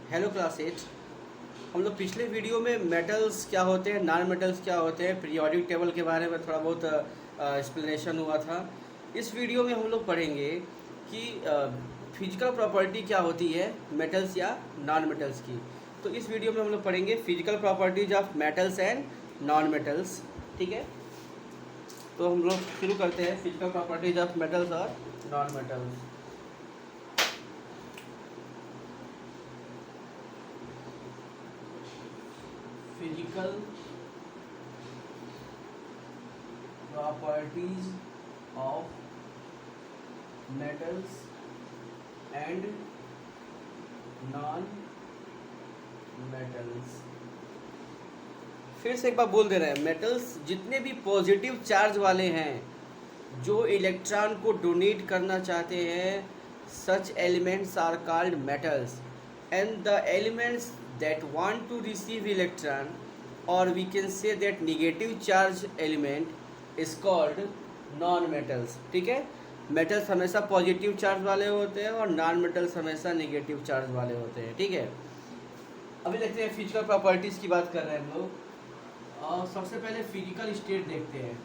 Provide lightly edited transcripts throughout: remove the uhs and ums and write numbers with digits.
Hello class 8। हम लोग पिछले वीडियो में मेटल्स क्या होते हैं, नॉन मेटल्स क्या होते हैं, पीरियोडिक टेबल के बारे में थोड़ा बहुत एक्सप्लेनेशन हुआ था। इस वीडियो में हम लोग पढ़ेंगे कि फिजिकल प्रॉपर्टी क्या होती है मेटल्स या नॉन मेटल्स की। तो इस वीडियो में हम लोग पढ़ेंगे physical properties of metals and non metals. ठीक है, तो हम लोग शुरू करते हैं फिजिकल प्रॉपर्टीज ऑफ मेटल्स और non metals. Physical properties of metals and non metals। फिर से एक बार बोल दे रहे हैं, मेटल्स जितने भी पॉजिटिव चार्ज वाले हैं जो इलेक्ट्रॉन को डोनेट करना चाहते हैं, such elements are called metals and the elements that want to receive electron और we can say that negative charge element is called non metals. ठीक है, मेटल्स हमेशा पॉजिटिव चार्ज वाले होते हैं और नॉन मेटल्स हमेशा नेगेटिव चार्ज वाले होते हैं। ठीक है, अभी देखते हैं फिजिकल प्रॉपर्टीज़ की बात कर रहे हैं हम लोग। और सबसे पहले फिजिकल स्टेट देखते हैं।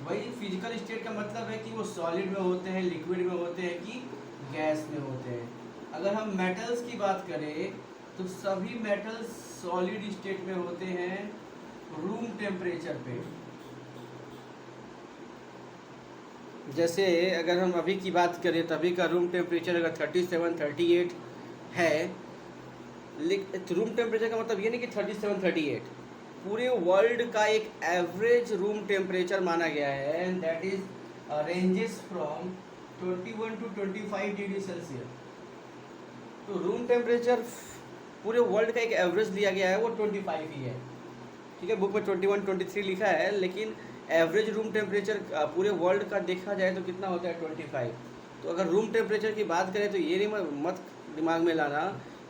वही फिजिकल स्टेट का मतलब है कि वो सॉलिड में होते हैं, लिक्विड में होते हैं कि गैस में होते हैं। अगर हम मेटल्स की बात करें तो सभी मेटल्स सॉलिड स्टेट में होते हैं रूम टेम्परेचर पे। जैसे अगर हम अभी की बात करें तो अभी का रूम टेम्परेचर अगर 37-38 है, रूम टेम्परेचर का मतलब ये नहीं कि 37-38, पूरे वर्ल्ड का एक एवरेज रूम टेम्परेचर माना गया है and that is ranges from 21 to 25 degree Celsius. तो रूम टेम्परेचर पूरे वर्ल्ड का एक एवरेज लिया गया है, वो 25 ही है। ठीक है, बुक में 21-23 लिखा है, लेकिन एवरेज रूम टेम्परेचर पूरे वर्ल्ड का देखा जाए तो कितना होता है 25। तो अगर रूम टेम्परेचर की बात करें तो ये नहीं मत दिमाग में लाना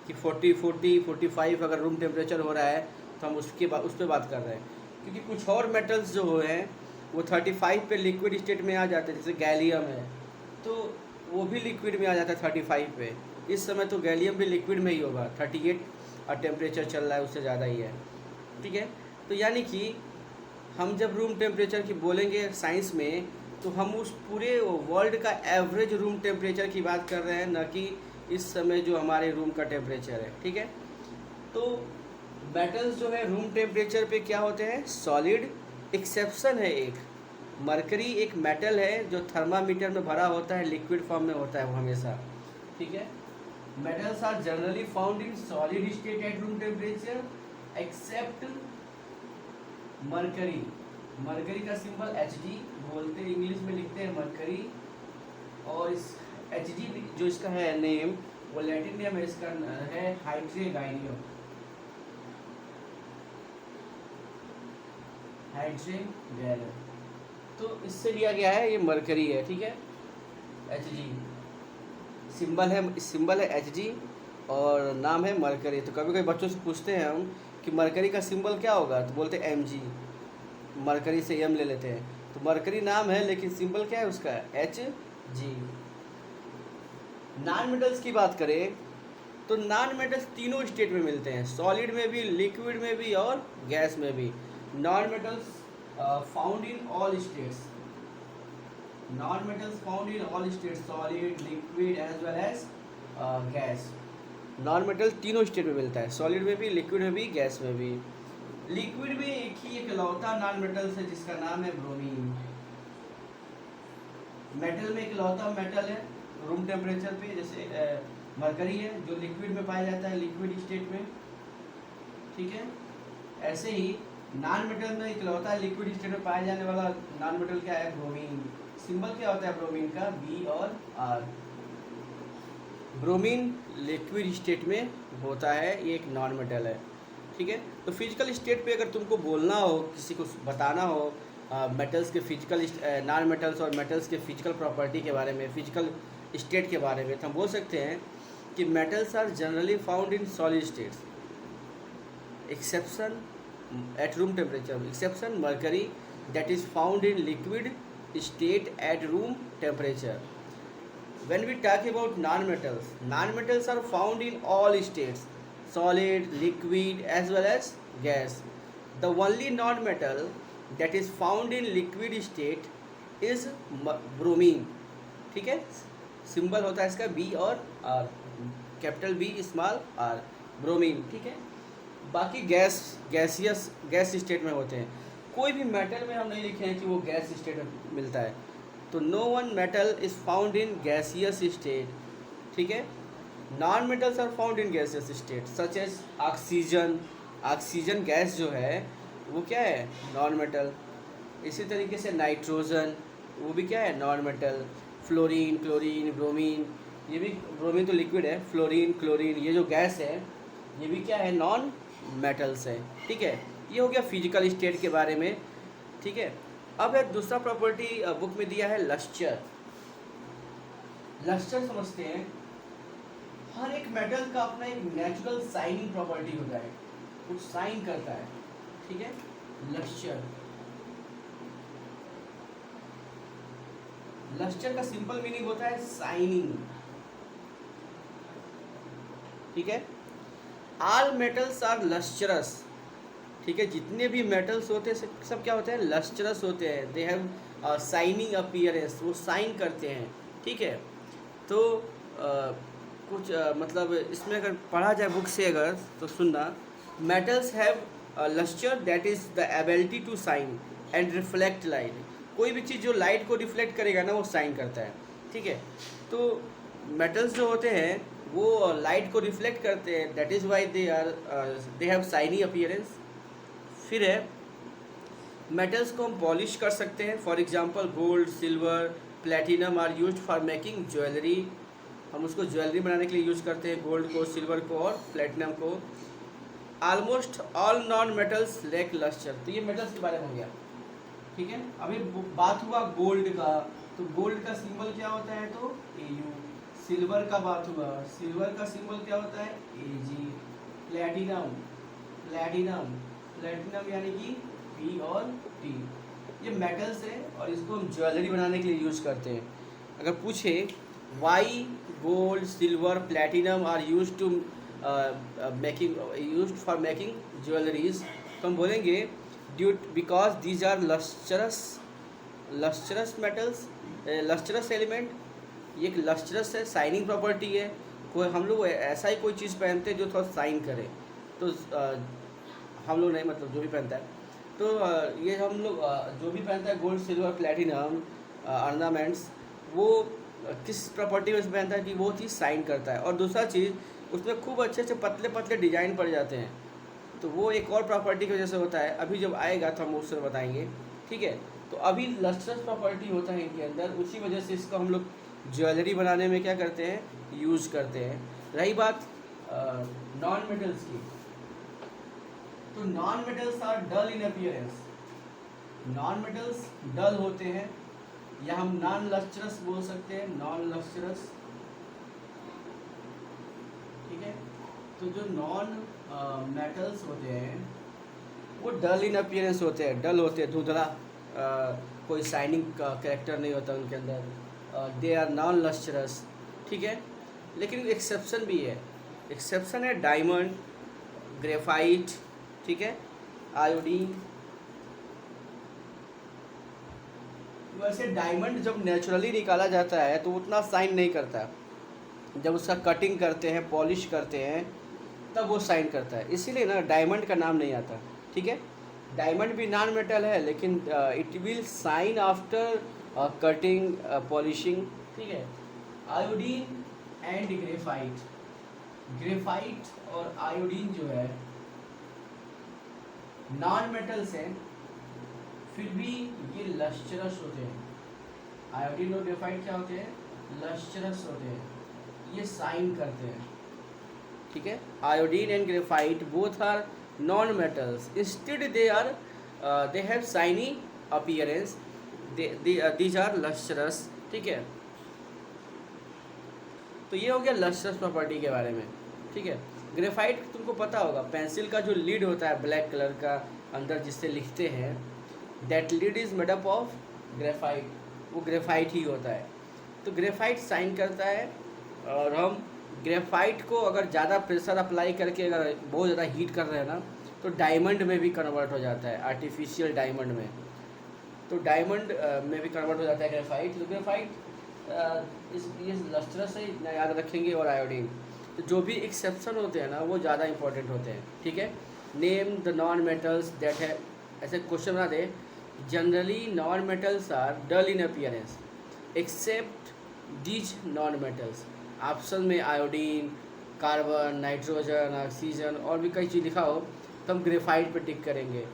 कि 40-45 अगर रूम टेम्परेचर हो रहा है तो हम उस पर बात कर रहे हैं, क्योंकि कुछ और मेटल्स जो हो हैं वो 35 पे लिक्विड स्टेट में आ जाते हैं। जैसे गैलियम है तो वो भी लिक्विड में आ जाता है 35 पे। इस समय तो गैलियम भी लिक्विड में ही होगा, 38 और टेम्परेचर चल रहा है उससे ज़्यादा ही है। ठीक है, तो यानी कि हम जब रूम टेम्परेचर की बोलेंगे साइंस में तो हम उस पूरे वर्ल्ड का एवरेज रूम टेम्परेचर की बात कर रहे हैं, न कि इस समय जो हमारे रूम का टेम्परेचर है। ठीक है, तो मेटल्स जो है रूम टेम्परेचर पे क्या होते हैं, सॉलिड। एक्सेप्शन है एक, मरकरी एक मेटल है जो थर्मामीटर में भरा होता है, लिक्विड फॉर्म में होता है वो हमेशा। ठीक है, metals are generally found in solid state at room temperature except mercury. Mercury का सिंबल Hg बोलते हैं, इंग्लिश में लिखते हैं मरकरी। और इस Hg जो इसका है नेम, वो लैटिन नेम है, इसका है हाइड्रेगाइनियम। हाइड्रेगैनियम तो इससे लिया गया है, ये मरकरी है। ठीक है, Hg सिंबल है Hg और नाम है मरकरी। तो कभी कभी बच्चों से पूछते हैं हम कि मरकरी का सिंबल क्या होगा, तो बोलते हैं Mg, मरकरी से एम ले लेते हैं। तो मरकरी नाम है लेकिन सिंबल क्या है उसका, Hg। नॉन मेटल्स की बात करें तो नॉन मेटल्स तीनों स्टेट में मिलते हैं, सॉलिड में भी, लिक्विड में भी और गैस में भी। Non metals found in all states. Non metals found in all states, solid, liquid as well as gas. Non metal तीनों स्टेट में मिलता है, सॉलिड में भी, लिक्विड में भी, गैस में भी। लिक्विड में एक ही इकलौता नॉन मेटल्स है जिसका नाम है ब्रोमीन। मेटल में इकलौता मेटल है रूम टेम्परेचर पे, जैसे मरकरी है जो लिक्विड में पाया जाता है, लिक्विड स्टेट में। ठीक है, ऐसे ही नॉन मेटल में इकलौता लिक्विड स्टेट में पाया जाने वाला नॉन मेटल क्या है, ब्रोमीन। सिंबल क्या होता है ब्रोमीन का, B और R। ब्रोमीन लिक्विड स्टेट में होता है, ये एक नॉन मेटल है। ठीक है, तो फिजिकल स्टेट पे अगर तुमको बोलना हो, किसी को बताना हो मेटल्स के फिजिकल, नॉन मेटल्स और मेटल्स के फिजिकल प्रॉपर्टी के बारे में, फिजिकल स्टेट के बारे में, तो हम बोल सकते हैं कि metals are generally found in solid states exception at room temperature, exception mercury that is found in liquid state at room temperature. When we talk about non-metals are found in all states, solid, liquid as well as gas. The only non-metal that is found in liquid state is bromine. ठीक है, symbol होता है इसका B और R, capital B small R, bromine. ठीक है, बाकी gas state में होते हैं. कोई भी मेटल में हम नहीं लिखे हैं कि वो गैस स्टेट में मिलता है. तो no one metal is found in gaseous state. ठीक है, non metals are found in gaseous state such as oxygen. Oxygen gas जो है वो क्या है, नॉन मेटल. इसी तरीके से नाइट्रोजन, वो भी क्या है, non metal. Fluorine, chlorine, bromine, ये भी, ब्रोमीन तो लिक्विड है, फ्लोरीन, क्लोरीन, ये जो गैस है ये भी क्या है, नॉन मेटल्स है. ठीक है, ये हो गया फिजिकल स्टेट के बारे में. ठीक है, अब है दूसरा प्रॉपर्टी बुक में दिया है लस्टर. लस्टर समझते हैं, हर एक मेटल का अपना एक नेचुरल साइनिंग प्रॉपर्टी होता है, कुछ साइन करता है. ठीक है, लस्टर. लस्टर का सिंपल मीनिंग होता है साइनिंग. ठीक है, ऑल मेटल्स आर लस्टरस. ठीक है, जितने भी मेटल्स होते हैं सब क्या होते हैं, लस्टरस होते हैं. दे हैव साइनिंग अपीयरेंस, वो साइन करते हैं. ठीक है, तो कुछ मतलब इसमें अगर पढ़ा जाए बुक से अगर, तो सुनना. Metals have lustre that is the ability to shine and reflect light. कोई भी चीज़ जो लाइट को रिफ्लेक्ट करेगा ना, वो साइन करता है. ठीक है, तो मेटल्स जो होते हैं वो लाइट को रिफ्लेक्ट करते हैं, that is why they have shiny appearance. फिर है, मेटल्स को हम पॉलिश कर सकते हैं. For example gold, silver, platinum are used for making jewellery. हम उसको ज्वेलरी बनाने के लिए यूज़ करते हैं, गोल्ड को, सिल्वर को और प्लेटिनम को. Almost all non metals lack lustre. तो ये मेटल्स के बारे में हो गया. ठीक है, अभी बात हुआ गोल्ड का, तो गोल्ड का सिंबल क्या होता है, तो AU. सिल्वर का बात हुआ, सिल्वर का सिंबल क्या होता है, AG. प्लेटिनम यानी कि P और T. ये मेटल्स है और इसको हम ज्वेलरी बनाने के लिए यूज़ करते हैं. अगर पूछे why gold, silver, platinum are used to used for making jewelleries, तो हम बोलेंगे because these are lustrous metals, lustrous element. ये एक लस्टरस है, साइनिंग प्रॉपर्टी है. कोई हम लोग ऐसा ही कोई चीज़ पहनते हैं जो थोड़ा साइन करे, तो हम लोग नहीं, मतलब जो भी पहनता है, तो ये हम लोग जो भी पहनता है गोल्ड, सिल्वर, प्लेटिनम ऑर्नामेंट्स, वो किस प्रॉपर्टी में पहनता है कि वो चीज़ साइन करता है. और दूसरा चीज़, उसमें खूब अच्छे से पतले पतले डिजाइन पड़ जाते हैं, तो वो एक और प्रॉपर्टी की वजह से होता है. अभी जब आएगा तो हम उससे बताएंगे. ठीक है, तो अभी लस्टरस प्रॉपर्टी होता है इनके अंदर, उसी वजह से इसको हम लोग ज्वेलरी बनाने में क्या करते हैं, यूज़ करते हैं. रही बात नॉन मेटल्स की, तो non metals are dull in appearance. Non metals dull होते हैं, या हम नॉन लस्टरस बोल सकते हैं, नॉन लस्टरस. ठीक है, तो जो नॉन मेटल्स होते हैं वो डल इन अपीयरेंस होते हैं, डल होते हैं, धुंधला, कोई शाइनिंग का कैरेक्टर नहीं होता उनके अंदर. They are non lustrous. ठीक है, लेकिन एक्सेप्शन भी है. एक्सेप्शन है डायमंड, ग्रेफाइट, ठीक है, आयोडीन. वैसे डायमंड जब नेचुरली निकाला जाता है तो उतना साइन नहीं करता. जब उसका कटिंग करते हैं, पॉलिश करते हैं, तब वो साइन करता है. इसीलिए ना डायमंड का नाम नहीं आता. ठीक है, डायमंड भी नॉन मेटल है, लेकिन it will shine after cutting, polishing. ठीक है, आयोडीन एंड ग्रेफाइट. ग्रेफाइट और आयोडीन जो है नॉन मेटल्स हैं, फिर भी ये लस्टरस होते हैं. आयोडीन और ग्रेफाइट क्या होते हैं, लस्टरस होते हैं, ये साइन करते हैं. ठीक है, iodine and graphite both are non metals, instead they have shiny appearance, these are lustrous. ठीक है, तो ये हो गया लस्टरस प्रॉपर्टी के बारे में. ठीक है, ग्रेफाइट तुमको पता होगा, पेंसिल का जो लीड होता है ब्लैक कलर का अंदर जिससे लिखते हैं, that lead is made up of graphite. वो ग्रेफाइट ही होता है. तो ग्रेफाइट साइन करता है और हम ग्रेफाइट को अगर ज़्यादा प्रेशर अप्लाई करके अगर बहुत ज़्यादा हीट कर रहे हैं ना, तो डायमंड में भी कन्वर्ट हो जाता है, आर्टिफिशियल डायमंड में। तो डायमंड में भी कन्वर्ट हो जाता है ग्रेफाइट। तो ग्रेफाइट इस लस्ट्रस से इतना याद रखेंगे, और आयोडीन। तो जो भी एक्सेप्शन होते हैं ना वो ज़्यादा इंपॉर्टेंट होते हैं, ठीक है। Name the non metals that है, ऐसे क्वेश्चन बना दे। Generally non metals are dull in appearance except these non metals. Option में आयोडीन, कार्बन, नाइट्रोजन, ऑक्सीजन और भी कई चीज़ लिखा हो तो हम ग्रेफाइट पे टिक करेंगे,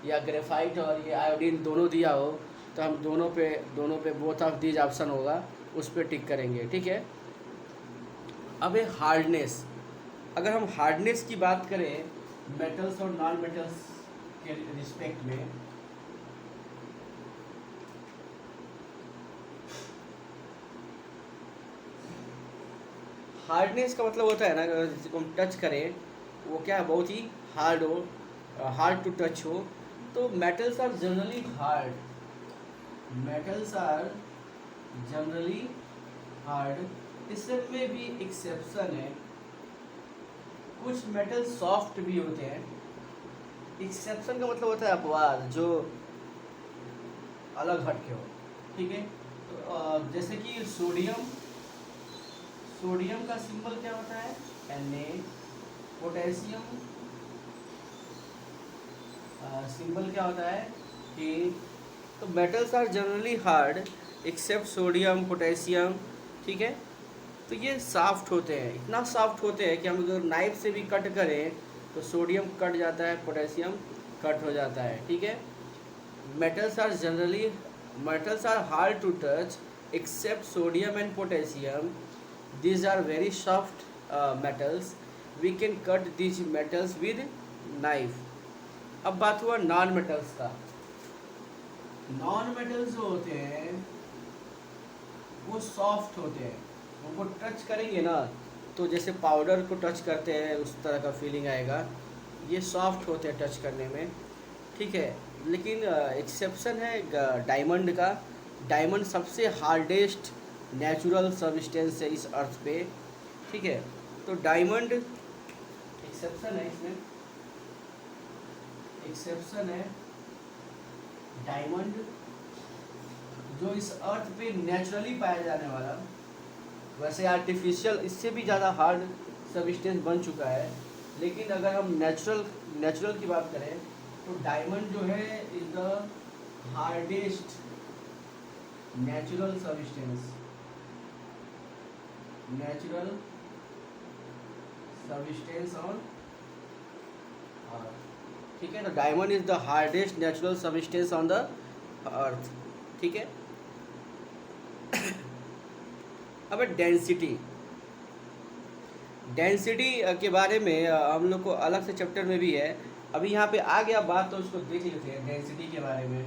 या ग्रेफाइट और ये आयोडीन दोनों दिया हो तो हम दोनों पे बोथ ऑफ दीज ऑप्शन होगा, उस पर टिक करेंगे, ठीक है। अब है हार्डनेस। अगर हम हार्डनेस की बात करें मेटल्स और नॉन मेटल्स के रिस्पेक्ट में, हार्डनेस का मतलब होता है ना, अगर जिसको हम टच करें वो क्या है, बहुत ही हार्ड हो, हार्ड टू टच हो। तो metals are generally hard, metals are generally hard. इसमें भी एक्सेप्शन है, कुछ मेटल सॉफ्ट भी होते हैं। एक्सेप्शन का मतलब होता है अपवाद, जो अलग हट के हो, ठीक है। तो जैसे कि सोडियम, सोडियम का सिंबल क्या होता है, Na। पोटेशियम सिंबल क्या होता है, K। तो metals are generally hard except sodium, potassium, ठीक है। तो ये सॉफ्ट होते हैं, इतना सॉफ्ट होते हैं कि हम अगर नाइफ से भी कट करें तो सोडियम कट जाता है, पोटेशियम कट हो जाता है, ठीक है। Metals are generally, metals are hard to touch except sodium and potassium. These are very soft metals. We can cut these metals with knife. अब बात हुआ नॉन मेटल्स का। नॉन मेटल्स जो होते हैं वो सॉफ्ट होते हैं, उनको टच करेंगे ना तो जैसे पाउडर को टच करते हैं उस तरह का फीलिंग आएगा। ये सॉफ्ट होते हैं टच करने में, ठीक है। लेकिन एक्सेप्शन है डायमंड का। डायमंड सबसे हार्डेस्ट नेचुरल सब्सटेंस है इस अर्थ पे, ठीक है। तो डायमंड एक्सेप्शन है, इसमें एक्सेप्शन है डायमंड, जो इस अर्थ पे नेचुरली पाया जाने वाला। वैसे आर्टिफिशियल इससे भी ज़्यादा हार्ड सब्सटेंस बन चुका है, लेकिन अगर हम नेचुरल की बात करें तो डायमंड जो है is the hardest natural substance, natural substance on earth, ठीक है। तो diamond is the hardest natural substance on the earth, ठीक है। अब डेंसिटी, डेंसिटी के बारे में हम लोग को अलग से चैप्टर में भी है। अभी यहाँ पे आ गया बात तो उसको देख लेते हैं डेंसिटी के बारे में।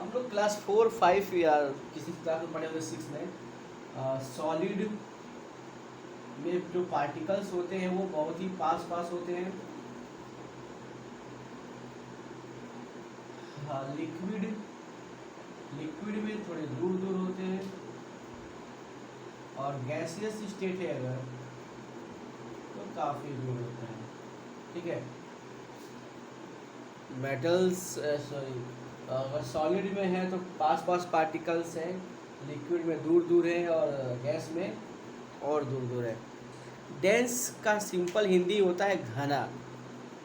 हम लोग क्लास 4, 5 या किसी क्लास में पढ़े हुए 6 में सॉलिड में जो पार्टिकल्स होते हैं वो बहुत ही पास होते हैं। हाँ, लिक्विड में थोड़े दूर होते हैं, और गैसियस स्टेट है अगर तो काफ़ी दूर होते हैं, ठीक है। मेटल्स सॉरी, अगर सॉलिड में है तो पास पार्टिकल्स हैं, लिक्विड में दूर है, और गैस में और दूर है। डेंस का सिंपल हिंदी होता है घना।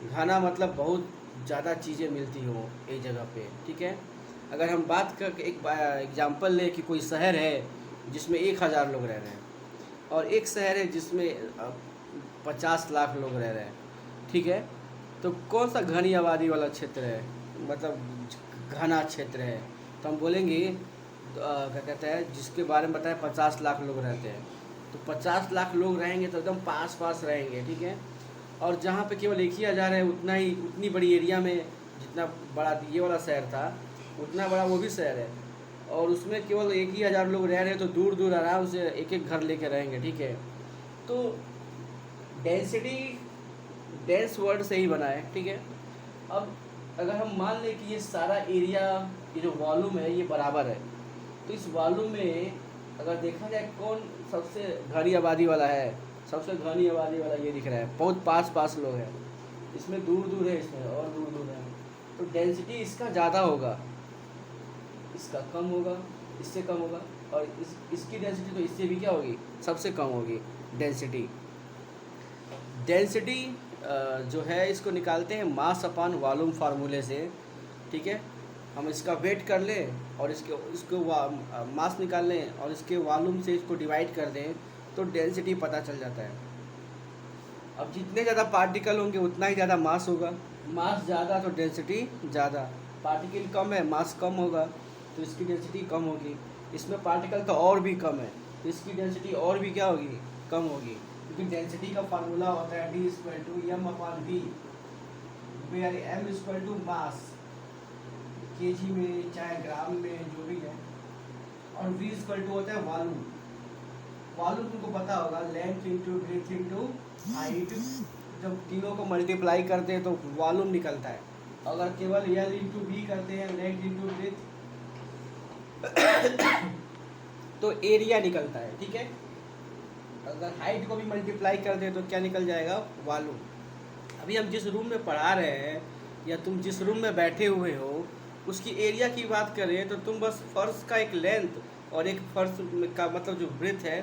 घना मतलब बहुत ज़्यादा चीज़ें मिलती हो एक जगह पे, ठीक है। अगर हम बात कर एक एग्जांपल ले कि कोई शहर है जिसमें 1000 लोग रह रहे हैं, और एक शहर है जिसमें 50 लाख लोग रह रहे हैं, ठीक है। तो कौन सा घनी आबादी वाला क्षेत्र है, मतलब घना क्षेत्र है, तो हम बोलेंगे क्या कहते हैं जिसके बारे में बताया 50 लाख लोग रहते हैं। तो 50 लाख लोग रहेंगे तो एकदम पास रहेंगे, ठीक है। और जहाँ पे केवल 1000 है उतनी बड़ी एरिया में, जितना बड़ा ये वाला शहर था उतना बड़ा वो भी शहर है, और उसमें केवल 1000 लोग रह रहे हैं, तो दूर आराम से एक घर लेके रहेंगे, ठीक है। तो डेंसिटी डेंस वर्ड से ही बना है, ठीक है। अब अगर हम मान लें कि ये सारा एरिया, ये जो वॉल्यूम है ये बराबर है, तो इस वॉल्यूम में अगर देखा जाए कौन सबसे घनी आबादी वाला है, सबसे घनी आबादी वाला ये दिख रहा है, बहुत पास पास लोग हैं, इसमें दूर दूर है, इसमें और दूर दूर है, तो डेंसिटी इसका ज़्यादा होगा, इसका कम होगा, इससे कम होगा, और इसकी डेंसिटी तो इससे भी क्या होगी, सबसे कम होगी डेंसिटी। डेंसिटी जो है इसको निकालते हैं मास अपॉन वॉल्यूम फार्मूले से, ठीक है। हम इसका वेट कर लें और इसको मास निकाल लें और इसके वॉल्यूम से इसको डिवाइड कर दें तो डेंसिटी पता चल जाता है। अब जितने ज़्यादा पार्टिकल होंगे उतना ही ज़्यादा मास होगा, मास ज़्यादा तो डेंसिटी ज़्यादा, पार्टिकल कम है मास कम होगा तो इसकी डेंसिटी कम होगी, इसमें पार्टिकल तो और भी कम है तो इसकी डेंसिटी और भी क्या होगी, कम होगी, क्योंकि डेंसिटी का फार्मूला होता है D=m/v, where m mass KG में चाहे ग्राम में जो भी है, और v होता है वॉल्यूम। वॉल्यूम तुमको पता होगा, length into breadth into height, जब तीनों को मल्टीप्लाई करते हैं तो वॉल्यूम निकलता है। अगर केवल L इंटू वी करते हैं, लेंथ इंटू ब्रेथ, तो एरिया निकलता है, ठीक है। अगर हाइट को भी मल्टीप्लाई करते हैं तो क्या निकल जाएगा, वॉल्यूम। अभी हम जिस रूम में पढ़ा रहे हैं या तुम जिस रूम में बैठे हुए हो उसकी एरिया की बात करें तो तुम बस फर्श का एक लेंथ और एक फर्श का मतलब जो ब्रेथ है,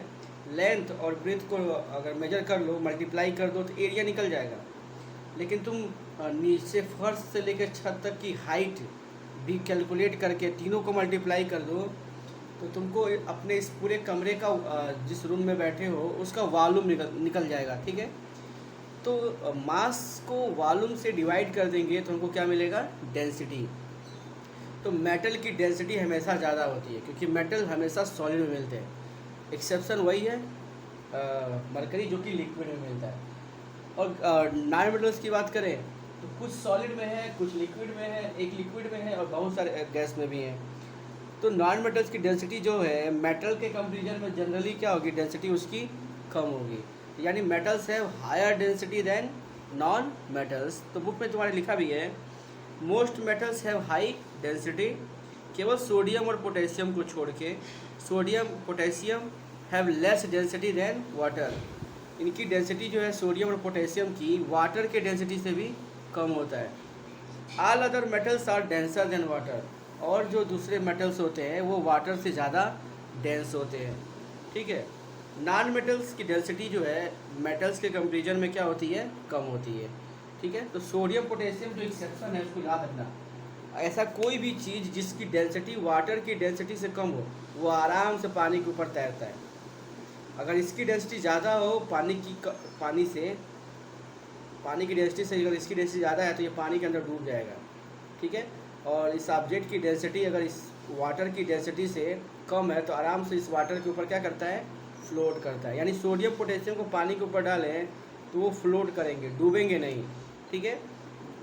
लेंथ और ब्रेथ को अगर मेजर कर लो, मल्टीप्लाई कर दो तो एरिया निकल जाएगा। लेकिन तुम नीचे फर्श से लेकर छत तक की हाइट भी कैलकुलेट करके तीनों को मल्टीप्लाई कर दो तो तुमको अपने इस पूरे कमरे का जिस रूम में बैठे हो उसका वॉल्यूम निकल जाएगा, ठीक है। तो मास को वॉल्यूम से डिवाइड कर देंगे तो हमको क्या मिलेगा, डेंसिटी। तो मेटल की डेंसिटी हमेशा ज़्यादा होती है क्योंकि मेटल हमेशा सॉलिड में मिलते हैं, एक्सेप्शन वही है मरकरी जो कि लिक्विड में मिलता है। और नॉन मेटल्स की बात करें तो कुछ सॉलिड में है, कुछ लिक्विड में है, एक लिक्विड में है और बहुत सारे गैस में भी हैं। तो नॉन मेटल्स की डेंसिटी जो है मेटल के कंपेरिजन में जनरली क्या होगी, डेंसिटी उसकी कम होगी, यानी मेटल्स है higher density than non metals. तो बुक में तुम्हारे लिखा भी है most metals have high density, केवल सोडियम और पोटेशियम को छोड़ के, sodium potassium have less density than water. इनकी डेंसिटी जो है सोडियम और पोटेशियम की वाटर के डेंसिटी से भी कम होता है। All other metals are denser than water, और जो दूसरे मेटल्स होते हैं वो वाटर से ज़्यादा डेंस होते हैं, ठीक है। नॉन मेटल्स की डेंसिटी जो है मेटल्स के कंपेरिजन में क्या होती है, कम होती है, ठीक है। तो सोडियम पोटेशियम जो एक्सेप्शन है उसको याद रखना, ऐसा कोई भी चीज़ जिसकी डेंसिटी वाटर की डेंसिटी से कम हो वो आराम से पानी के ऊपर तैरता है। अगर इसकी डेंसिटी ज़्यादा हो पानी की डेंसिटी से अगर इसकी डेंसिटी ज़्यादा है तो ये पानी के अंदर डूब जाएगा, ठीक है। और इस ऑब्जेक्ट की डेंसिटी अगर इस वाटर की डेंसिटी से कम है तो आराम से इस वाटर के ऊपर क्या करता है, फ्लोट करता है। यानी सोडियम पोटेशियम को पानी के ऊपर डालें तो वो फ्लोट करेंगे, डूबेंगे नहीं, ठीक है।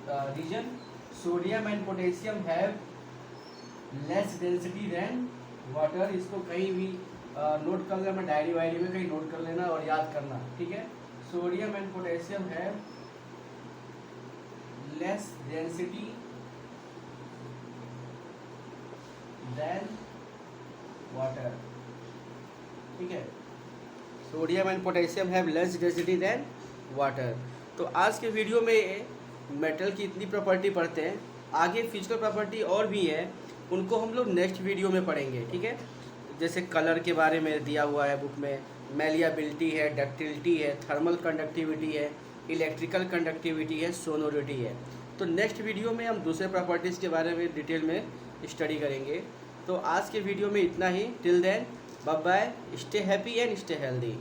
Reason sodium and potassium have less density than water. इसको कहीं भी नोट कर लेना, डायरी वायरी में कहीं नोट कर लेना और याद करना, ठीक है। Sodium and potassium have less density than water, ठीक है। Sodium and potassium have less density than water. तो आज के वीडियो में मेटल की इतनी प्रॉपर्टी पढ़ते हैं, आगे फिजिकल प्रॉपर्टी और भी है उनको हम लोग नेक्स्ट वीडियो में पढ़ेंगे, ठीक है। जैसे कलर के बारे में दिया हुआ है बुक में, मेलिएबिलिटी है, डक्टिलिटी है, थर्मल कंडक्टिविटी है, इलेक्ट्रिकल कंडक्टिविटी है, सोनोरिटी है। तो नेक्स्ट वीडियो में हम दूसरे प्रॉपर्टीज़ के बारे में डिटेल में स्टडी करेंगे। तो आज के वीडियो में इतना ही। Till then bye bye, stay happy and stay healthy.